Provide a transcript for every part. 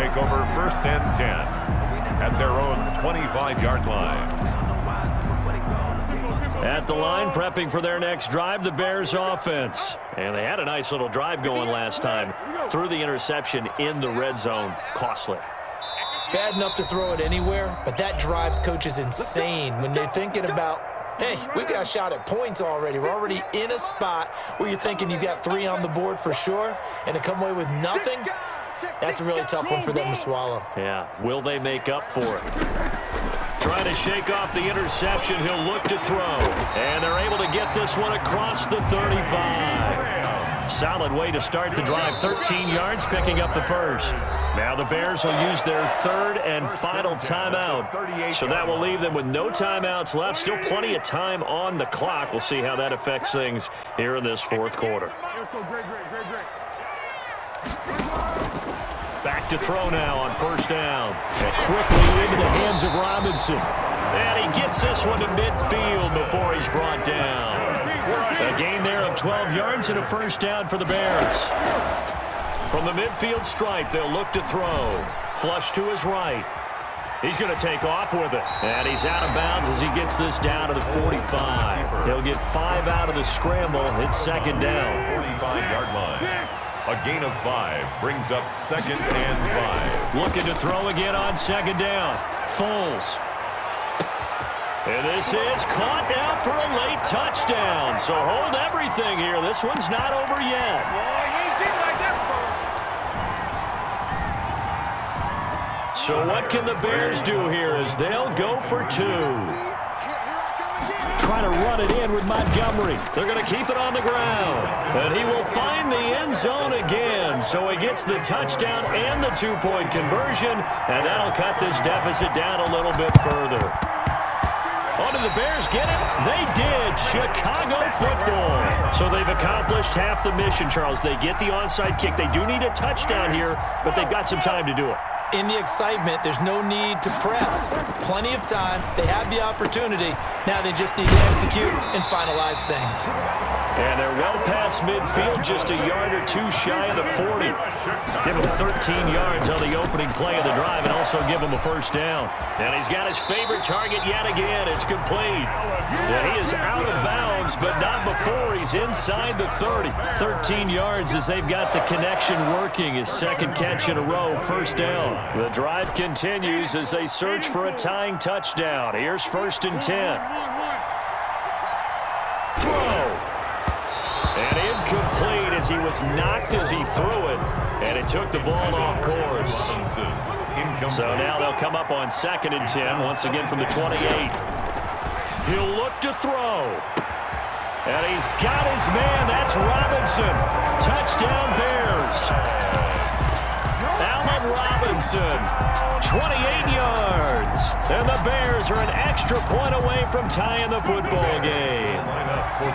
take over 1st and 10 at their own 25-yard line. At the line, prepping for their next drive, the Bears offense. And they had a nice little drive going last time. Threw the interception in the red zone. Costly. Bad enough to throw it anywhere, but that drives coaches insane when they're thinking about, hey, we got a shot at points already. We're already in a spot where you're thinking you got 3 on the board for sure, and to come away with nothing, that's a really tough one for them to swallow. Yeah, will they make up for it? Trying to shake off the interception, he'll look to throw. And they're able to get this one across the 35. Solid way to start the drive, 13 yards, picking up the first. Now the Bears will use their 3rd and final timeout. So that will leave them with no timeouts left. Still plenty of time on the clock. We'll see how that affects things here in this 4th quarter. Back to throw now on 1st down. And quickly into the hands of Robinson. And he gets this one to midfield before he's brought down. A gain there of 12 yards and a 1st down for the Bears. From the midfield stripe, they'll look to throw. Flush to his right. He's going to take off with it. And he's out of bounds as he gets this down to the 45. He'll get 5 out of the scramble. It's 2nd down. 45-yard line. A gain of 5 brings up 2nd and 5. Looking to throw again on 2nd down. Foles. And this is caught now for a late touchdown. So hold everything here. This one's not over yet. So what can the Bears do here as they'll go for 2? Trying to run it in with Montgomery. They're going to keep it on the ground. And he will find the end zone again. So he gets the touchdown and the 2-point conversion. And that'll cut this deficit down a little bit further. Oh, did the Bears get it? They did. Chicago football. So they've accomplished half the mission, Charles. They get the onside kick. They do need a touchdown here, but they've got some time to do it. In the excitement, there's no need to press. Plenty of time. They have the opportunity. Now they just need to execute and finalize things. And they're well past midfield, just a yard or 2 shy of the 40. Give him 13 yards on the opening play of the drive and also give him a 1st down. And he's got his favorite target yet again. It's complete. Yeah, he is out of bounds, but not before he's inside the 30. 13 yards as they've got the connection working. His 2nd catch in a row, 1st down. The drive continues as they search for a tying touchdown. Here's 1st and 10. Throw. And incomplete as he was knocked as he threw it. And it took the ball off course. So now they'll come up on 2nd and 10, once again from the 28. He'll look to throw. And he's got his man. That's Robinson. Touchdown Bears. Allen Robinson, 28 yards. And the Bears are an extra point away from tying the football game.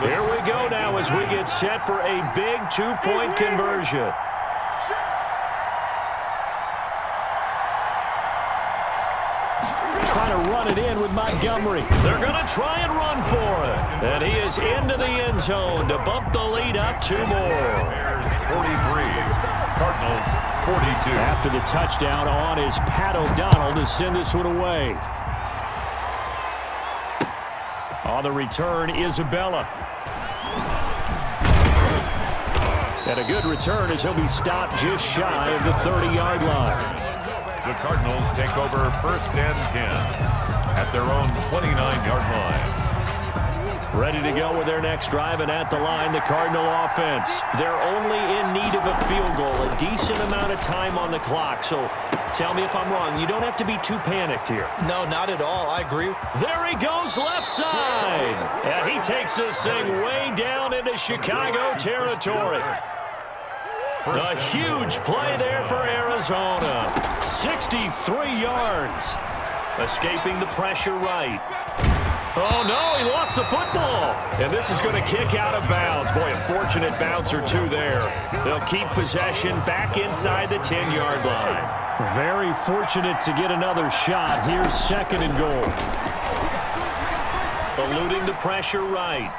Here we go now as we get set for a big 2-point conversion. Trying to run it in with Montgomery. They're going to try and run for it. And he is into the end zone to bump the lead up 2 more. Bears 43, Cardinals 42. After the touchdown on is Pat O'Donnell to send this one away. On the return, Isabella. And a good return as he'll be stopped just shy of the 30-yard line. The Cardinals take over 1st and 10 at their own 29-yard line. Ready to go with their next drive, and at the line, the Cardinal offense. They're only in need of a field goal, a decent amount of time on the clock. So tell me if I'm wrong. You don't have to be too panicked here. No, not at all. I agree. There he goes, left side. And he takes this thing way down into Chicago territory. A huge play there for Arizona. 63 yards. Escaping the pressure right. Oh, no, he lost the football. And this is going to kick out of bounds. Boy, a fortunate bounce or 2 there. They'll keep possession back inside the 10-yard line. Very fortunate to get another shot. Here's 2nd and goal. Eluding the pressure right.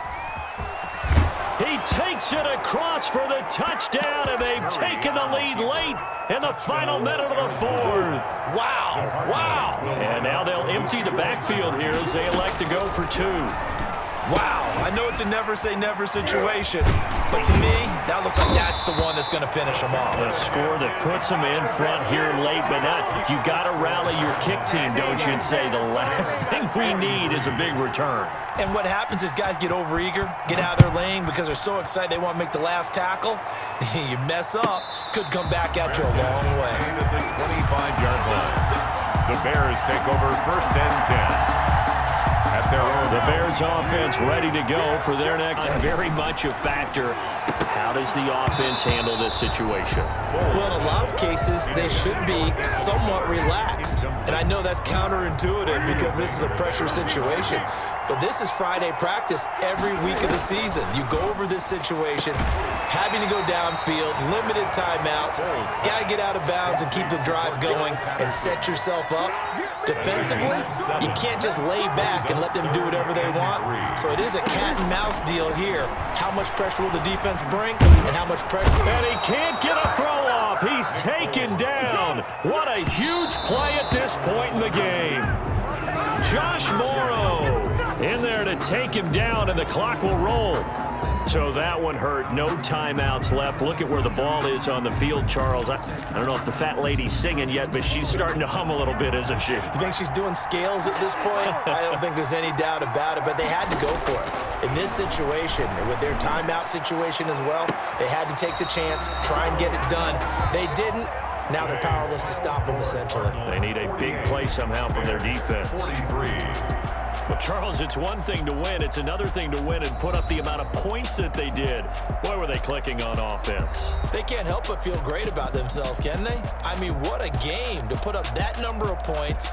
He takes it across for the touchdown, and they've taken the lead late in the final minute of the fourth. Wow, wow. And now they'll empty the backfield here as they elect to go for two. Wow, I know it's a never-say-never situation, but to me, that looks like that's the one that's going to finish them off. A score that puts them in front here late, but not. You got to rally your kick team, don't you, and say the last thing we need is a big return. And what happens is guys get overeager, get out of their lane because they're so excited they want to make the last tackle. You mess up, could come back at you a long way. At the 25-yard line. The Bears take over 1st and 10. At their own. The Bears offense ready to go for their next. Very much a factor. How does the offense handle this situation? Well, in a lot of cases, they should be somewhat relaxed. And I know that's counterintuitive because this is a pressure situation. But this is Friday practice every week of the season. You go over this situation, having to go downfield, limited timeouts, got to get out of bounds and keep the drive going and set yourself up. Defensively, you can't just lay back and let them do whatever they want. So it is a cat and mouse deal here. How much pressure will the defense bring and how much pressure? And he can't get a throw off. He's taken down. What a huge play at this point in the game. Josh Morrow in there to take him down, and the clock will roll. So that one hurt. No timeouts left. Look at where the ball is on the field, Charles. I don't know if the fat lady's singing yet, but she's starting to hum a little bit, isn't she? You think she's doing scales at this point? I don't think there's any doubt about it, but they had to go for it. In this situation, with their timeout situation as well, they had to take the chance, try and get it done. They didn't. Now they're powerless to stop them, essentially. They need a big play somehow from their defense. 43. Well, Charles, it's one thing to win. It's another thing to win and put up the amount of points that they did. Boy, were they clicking on offense. They can't help but feel great about themselves, can they? I mean, what a game to put up that number of points.